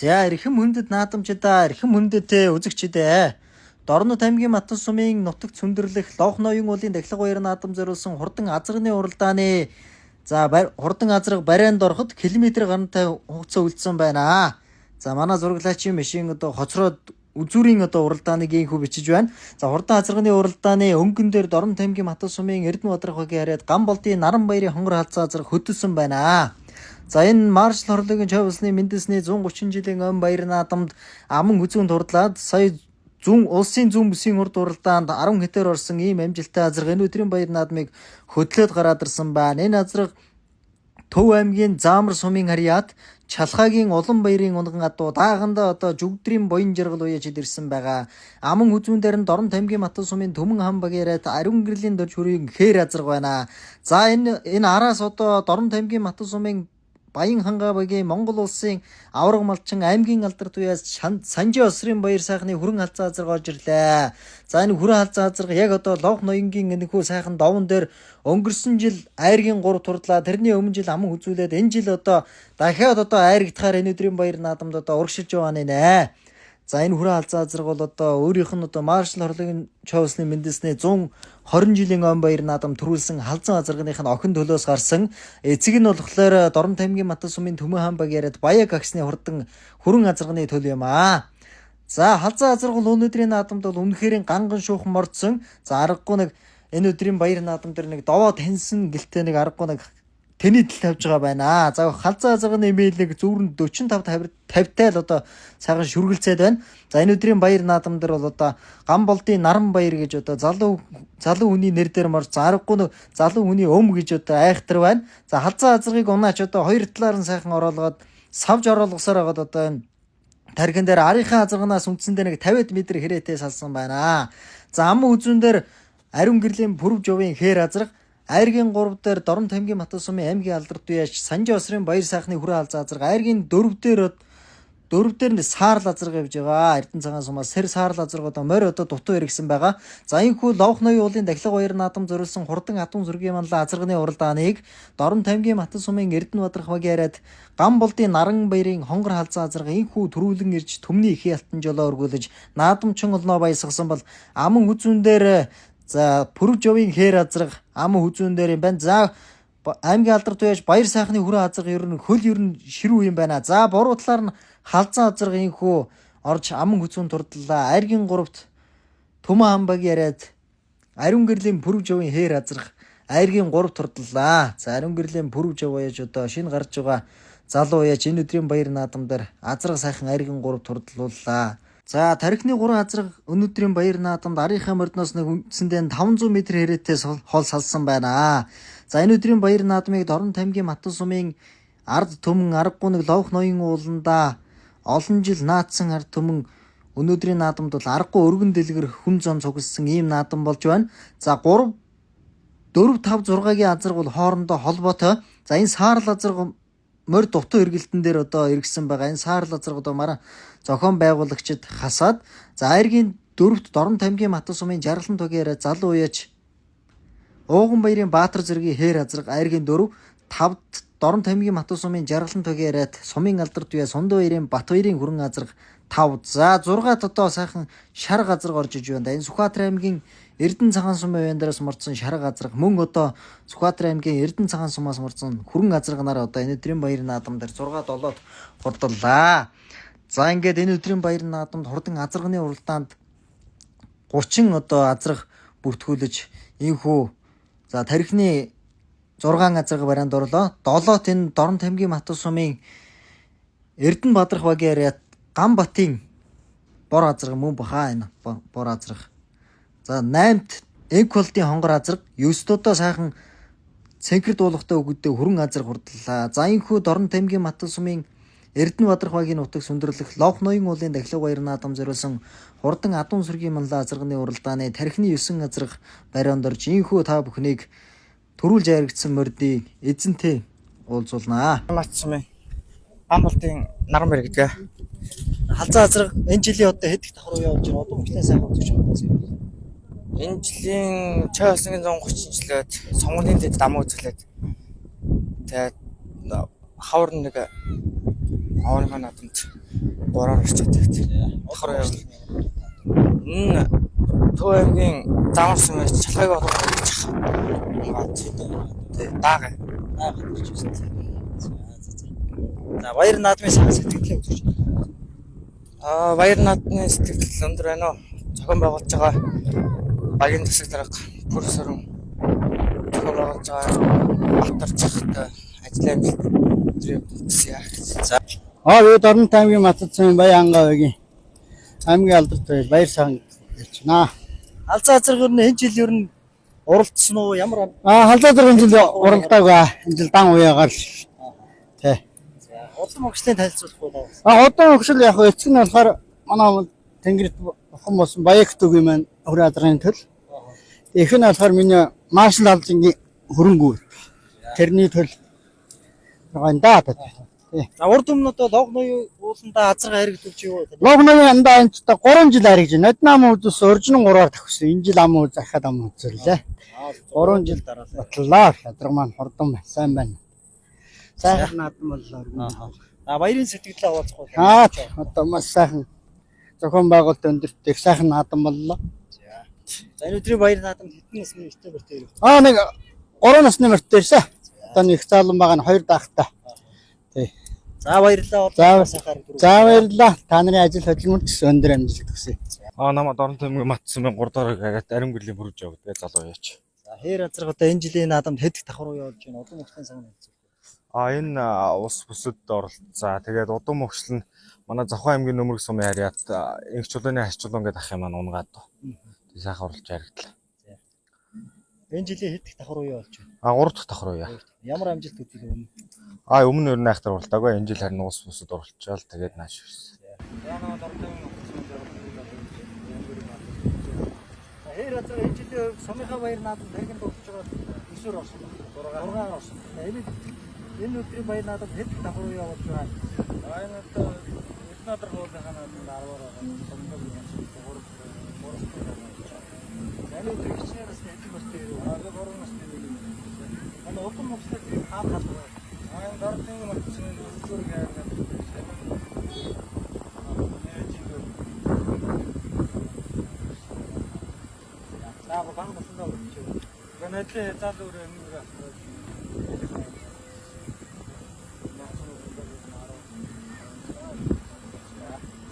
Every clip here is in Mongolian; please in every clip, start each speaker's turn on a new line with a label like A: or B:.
A: За эрхэм хүндэт наадамчдаа эрхэм хүндэт үзэгчдээ Дорнод аймгийн Матан сумын нутагт цөндөрлөх Ловх ноён уулын дахилга баяр наадам зориулсан хурдан азарганы уралдааны хурдан азарга барайнд ороход километр гарантай хугацаа үлдсэн байна. За манай зураглаачийн машин хоцроод үзүүрийн уралдааныг ийхүү бичиж байна. За хурдан азарганы уралдааны өнгөн дээр Дорнод аймгийн Матан сумын Эрдэнэ Бадрах багийн харьяад Гамболдын Наран баярын хонгор халзан азарга хөдөлсөн байна. За энэ маршал хорлогийн чав улсны үндэсний 130 жилийн өн баяр наадамд аман хүзүүнд хурлаад сая улсын зүүн бүсийн урд уралдаанд 10 хэтээр орсон ийм амжилттай азарга энэ өдрийн баяр наадмыг хөдлөөд гараад ирсэн байна. Энэ азарга Төв аймгийн Заамар сумын харьяат Чалхаагийн улан баярын унган адуу дааганда жүгдрийн боён жаргал уяжид ирсэн байгаа. Аман хүзүүн дээр нь Дорнод аймгийн Матан сумын Төмөн хан багаараад ариун гэрлийн дөрж хүрийн хээр азарга байна. За энэ араас Дорнод аймгийн Матан сумын Баян хангаа багийн Монгол улсын авраг малчин аймгийн алдар туяас Санжи осрын баяр сайхны хүрэн халзан азарга орж ирлээ. За энэ хүрэн халзан азарга яг Ловх ноёнгийн энэхүү сайхан довон дээр өнгөрсөн жил айргийн 3 турлаа. Тэрний өмнө жил аман хүзүүлээд энэ жил дахиад айргдахаар энэ өдрийн баяр наадамд урагшилж байгаа нэ. За энэ хүрэн халзан азарга бол өөрийнх нь маршал хорлогийн чав улсны үндэсний 120 жилийн өн баяр наадам төрүүлсэн халзан азарганых нь охин төлөөс гарсан. Эцэг нь болохоор Дорнод аймгийн Матан сумын Төмөн хаан багаараад Баяг агсны хурдан хүрэн азарганы төл юм аа. За халзан азарга өнөөдрийн наадамд бол үнэхээр ганган шуухан мордсон. За аргагүй энэ өдрийн баяр наадам дээр довоо таньсан гэлтэй аргагүй тэний тал тавьж байгаа байна. За халзан азарганы имэйл зүүрэнд 45 50-тай л сайхан шүргэлцээд байна. За энэ өдрийн баяр наадам дээр бол Гамболдын Наран баяр гэж залуу хүний нэр дээр морж аргагүй залуу хүний өм гэж айхтар байна. За халзан азаргыг унаач хоёр талаар нь сайхан оруулаад савж оруулгасаар байгаа энэ тархин дээр арийнхаа азарганаас үндсэндээ 50 м хэрэтээ салсан байна. За аман үзүүн дээр ариун гэрлийн пүрв жовын хээр азарга айргийн 3 дээр Дорнод аймгийн Матан сумын аймгийн алдар туяаш Санжи осрын баяр сайхны хүрэн халзан азарга айргийн 4 дээр нь саарл азарга явж байгаа. Эрдэнэ цагаан сумаас сэр саарл азарга морь дутуу иргсэн байгаа. За энэхүү Ловх ноён уулын дахилга баяр наадам зориулсан хурдан атун зургийн манлаа азарганы уралдааныг Дорнод аймгийн Матан сумын Эрдэнэ Бадрах багийн харьяат Гамболдын Наран баярын хонгор халзан азарга энэхүү төрүүлэн ирж төмний их ялтан жолоо өргүүлж наадамчин олноо баясгасан бол аман хүзүүн дээр пүрв жовын хээр азарга аман хүзүүн дээр юм байна. За аймгийн алдар туяаш баяр сайхны хүрэн азарга ер нь ширүү юм байна. За буруу талаар нь халзан азарга энэхүү орж аман хүзүүн турдлаа. Айргийн 3-т Төмөн хаан багийн харьяат ариун гэрлийн пүрв жовын хээр азарга айргийн 3 турдлаа. За ариун гэрлийн пүрв жов уяж шинэ гарч байгаа залуу уяж энэ өдрийн баяр наадам дээр азарга сайхан айргийн 3 турдлууллаа. За тархины 3 азарга өнөөдрийн баяр наадамд арийнхаа мордноос үндсэндээ 500 м хэрэтээ хол салсан байна. За энэ өдрийн баяр наадмыг Дорнод аймгийн Матан сумын ард түмэн аргагүй Ловх ноён ууланда олон жил наадсан ард түмэн өнөөдрийн наадамд бол аргагүй өргөн дэлгэр хүн зам цугласан ийм наадам болж байна. За 3 4 5 6-гийн азарга бол хоорондоо холбоотой. За энэ саарл азарга морь дутуу эргэлтэн дээр иргсэн байгаа. Энэ саарл азарга мараа зохион байгуулагчид хасаад за айргийн 4-т Дорнод аймгийн Матан сумын Жаргалан тугийн залуу уяж Ууган баярын Баатар зэргийн хээр азарга айргийн 4-5-т Дорнод аймгийн Матан сумын Жаргалан тугийн сумын алдар туяа Сундуу баярын Бат баярын хүрэн азарга 5. За 6-т сайхан шарга азарга орж иж байна. Энэ Сүхбаатар аймгийн Эрдэнэ цагаан сумын байндаас мордсон шарга азарга мөн Сүхбаатар аймгийн Эрдэнэ цагаан сумаас мордсон хүрэн азарганаар энэ өдрийн баяр наадам дээр 6-7-д хурдлаа. За ингээд энэ өдрийн баяр наадамд хурдан азарганы уралдаанд 30 азарга бүртгүүлж энхүү за тархины 6 азарга барайнд орлоо. 7-т энэ Дорнод аймгийн Матан сумын Эрдэнэ Бадрах багийн харьяат Гамбатын бор азарга мөн баха энэ бор азарга. За 8-т Энкволтын хонгор азарга 9-т сайхан цэнхэр дуулахтай өгөдөө хүрэн азарга хурдлаа. За энхүү Дорнод аймгийн Матан сумын Эрдэнэ Бадрах багийн нутаг сүндэрлэх Ловх ноён уулын дахилга баяр наадам зориулсан хурдан атун сүргийн манлаа азарганы уралдааны тархины 9 азарга барайнд орж энхүү та бүхнийг төрүүлж айрагдсан мордыг эзэнтэй уулзуулнаа.
B: Матан сумын Гамболдын Наран баяр гэдэг.
A: Халзан азарга энэ жилийн хэд их давхар явуулж байна. Одоо мөхтэй сайхан үзэж байна.
B: Энэ жилийн чой улсын 130 жилээд сонгуулийн дэд дамуу үзүүлээд тэгээд хавар Авааныхаа наадамд 3-аар орчод байт. Давхар явал. Төв аймгийн замарсан байж чалгайг болоод ирчих. Даага.
A: Ирж байна. За баяр наадмын сайн сэтгэлээ үзүүлж байна.
B: Баяр наадмын сэтгэл өндөр байна уу? Зохион байгуулж байгаа багийн засаг дарга Пүрсөрөн зохион байгуулж байгаа батарчхтай ажил амжилт өдрөө
A: За
C: Бид Орон аймгийн Матцсан Баянгаа багийн аймгийн алдартай баяр сайн хэлж байна.
A: алзаа азаргын энэ жил ер нь уралдсан уу? Ямар
C: Халзаа зэрэг энэ жил уралдаагүй. Энэ жил дан уяагаар л. Тий.
A: удам өгчлийн танилцуулах уу?
C: Одоо өгшөл яг эцэг нь болохоор манай Тэнгэрт бохон болсон Баяктүгийн маань Өвөр азрын төл. Их нь болохоор миний маршал алзынгийн хөрөнгөө. Тэрний төл. Гандаа.
A: За урд өмнө одоо лог ноён ууланда азарга харигдуулж юу?
C: Логногийн андаа энэ ч 3 жил харигж байна. Ноднам үзээс оржин 3-аар тагсан. Энэ жил ам үз захаад ам үзүүллээ. 3 жил дараа ботлоо. Хадраг маань хурдан сайн байна. Сайхан наадам боллоо.
A: Баярын сэтгэлээ хуваалцах уу?
C: Одоо маш сайхан зохион байгуулалт өндөрт их сайхан наадам боллоо.
A: За энэ өдрийн баяр наадамд хэдэн насны нэртэй бэртэй ирв?
C: Нэг 3 насны мөрт ирсэн. Одоо нэг цаалан байгаа нь 2 даахтай. Тий.
A: За баярлалаа.
C: За баярлалаа. Та нарын ажил хөдөлмөрт өндөр амжилт хүсье.
D: Намайг Орон аймгийн Матцсан 3 дахь агаад Арим гэрлийн бүрж яваад тэгээ залуу яач.
A: За хээр азарга одоо энэ жилийн наадамд хэд их давхар уу явуулж байна? Удам өгчлийн сан хэлцүү.
D: Энэ ус бүсэд оролцоо. Тэгээд удам өгшил нь манай Завхан аймгийн нөмрөг сумын харьяат инх чулууны хаш чулуун гэдэг ах юм маань унгаад. Тэг сайхан орлож харагдлаа.
A: Энэ жилийн хэд их давхар уу явуулж байна?
D: 3 дахь давхар уу яа.
A: Ямар амжилт үзүүлэх вэ?
D: Өмнө нь айхтар уралдаагүй. Энэ жил харин ус бүсэд оролцоод тэгээд нааш ирсэн.
A: Хээр азарга энэ жилийн сумынхаа баяр наадамд хэрхэн дурдж байгаа 9-өр орсон. 6-аар орсон. Энэ өдрийн баяр наадамд хэд их давхар уу явуулж байгаа?
B: энэ одоо эднадэр хуулийнхаа наадамд 10-аар байгаа.
A: Энэ өдрийн хичнээнээс хэд мөртэй ирв?
B: 3 насны
A: Энэ удам өгчлөө хаалт байна.
B: энэ дордын матцсан зүгээр гайхаад
A: За баг насандаа өгч.
B: Гэнэтлээ залуу өрөөнөр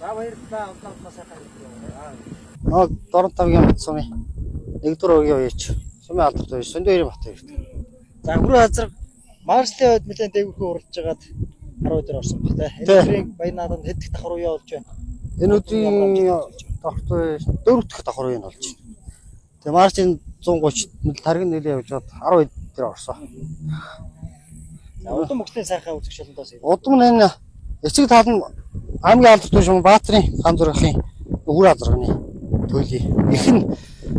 A: За баярлалаа. Удаа сайхан ирв.
C: Орон аймгийн Матцсан 1-р өгийн уяач. Сумын алдартай Сөндөрийн бат ирдэг.
A: За хүрээ азарга маршлын хувьд нэлээд дээгүүрхөө уралж жагаад 10 өдөр орсон баг те. Энэ өдрийн баяр наадамд хэд их давхар уу явуулж байна?
C: Энэ өдрийн давхар 4 дахь давхар нь болж байна. Тэгээ маршин 130 таргын нэлээ явж бод 12 дээр орсон.
A: За удам өгчлийн сайхан үзэгч болондоос.
C: Удам нь энэ эцэг тал нь аймгийн алдартай шум Баатрин хан зургийн Өвөр азрагны төлөй. Их нь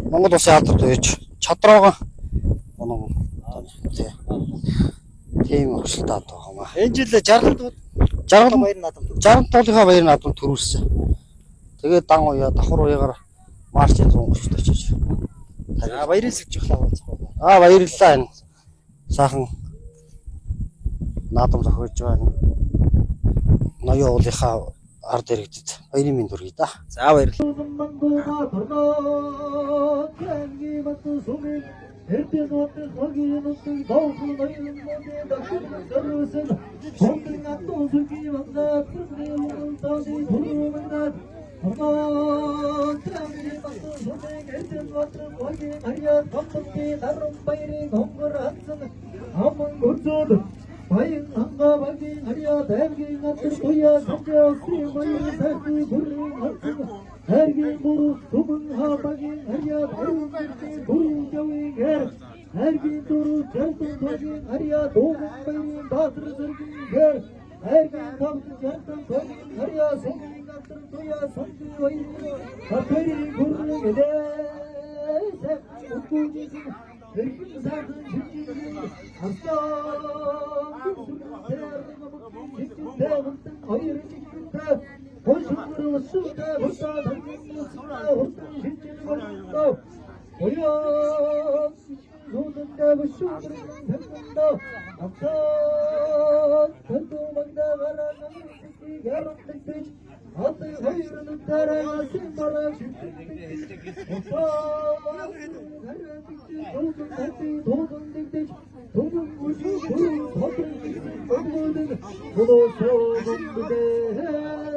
C: Монгол улсын алдартай байж чадраагаа оноо тийм өгшөлтэй байгаа юм.
A: Энэ жил 60 баяр наадамд
C: 60 туулынхаа баяр наадамд төрүүлсэн. Тэгээд дан уяа давхар уяагаар маршин 130-т очиж.
A: За баярын сэтгэж хаваалцах уу?
C: Баярлалаа энэ. Сайхан наадам зохиож байна. Ноён уулынхаа ард иргэдэд баярын мэнд хүргэе да.
A: За баярлалаа.
E: Bayın hanga bagin hariya devgin atır koya sanca si bayın sergi burun atır her gün buru tumun ha bagin hariya devgin atır buru javin her gün duru çeltun bagin hariya doğum bayın batır zırgin her gün tavtı çeltun bagin hariya sengin atır koya sanca bayın kaperi burun ede sen utkucisin Herkes zaten çünkü hasta hayır çıktı boşlukları usulda burada tanrının sonra hortum şirketi başında Oyan yolunda boşlukların tanrında Aptal tanrımanda varanın yarattık adı hayrını terası bana doğdun diktik doğdun ucu doğdun diktik doğdun bunu sordum bir de